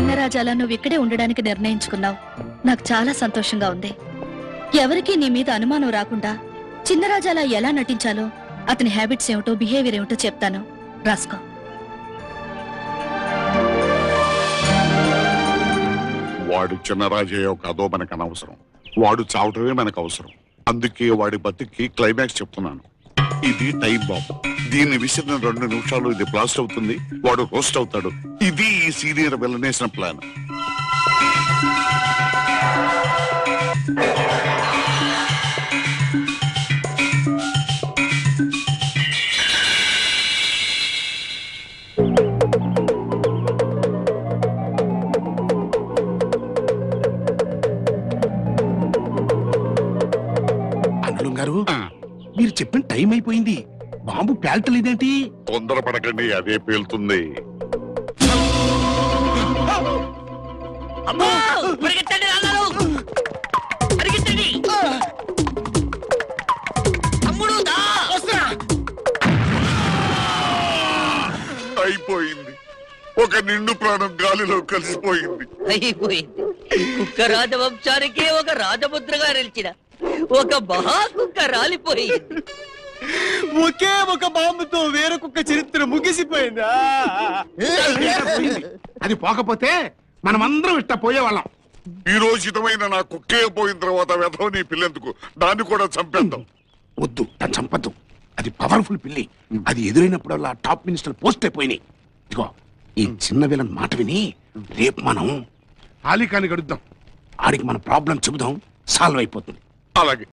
చిన్న రాజాలా నువ్వు ఇక్కడే ఉండడానికి నిర్ణయించుకున్నావు. నాకు చాలా సంతోషంగా ఉంది. ఎవరికీ నీ మీద అనుమానం రాకుండా చిన్న రాజాలా ఎలా నటించాలో, అతని హ్యాబిట్స్ ఏమిటో, బిహేవియర్ ఏమిటో చెప్తాను, రాసుకో. వాడు చిన్న రాజయ్య కాదో మనకు అనవసరం. వాడు చావటమే మనకు అవసరం. అందుకే వాడి బతికి క్లైమాక్స్ చెప్తున్నాను. ఇది టైం బాంబ్. దీన్ని విసిరిన 2 నిమిషాలు ఇది బ్లాస్ట్ అవుతుంది, వాడు రోస్ట్ అవుతాడు. ఇది ఈ సీనియర్ విలనేసిన ప్లాన్. అన్నలం గారు, మీరు చెప్పిన టైం అయిపోయింది. బాంబు పేల్తలేదేంటి? తొందరపడకండి, అదే పేలుతుంది. అయిపోయింది. ఒక నిండు ప్రాణం గాలిలో కలిసిపోయింది. అయిపోయింది. కుక్క రాజవంశానికే ఒక రాజముద్రగా నిలిచిన ఒక మహాకుక్క రాలిపోయింది. ఒకే ఒక బాంబుతో వేరే కుక్క చరిత్ర ముగిసిపోయిందా? అది పోకపోతే మనమందరం ఇట్ట పోయేవాళ్ళం. ఈ రోజుతమైన నా కుక్కే పోయిన తర్వాత వెధవ నీ పిల్లెందుకు? దాన్ని కూడా చంపేద్దాం. వద్దు, దాన్ని చంపద్దు. అది పవర్ఫుల్ పిల్లి. అది ఎదురైనప్పుడల్లా టాప్ మినిస్టర్ పోస్ట్ అయిపోయినాయి. ఇదిగో, ఈ చిన్న విలన్ మాట విని రేపు మనం ఆలికాని గడుద్దాం. ఆడికి మన ప్రాబ్లం చెబుదాం, సాల్వ్ అయిపోతుంది. అలాగే.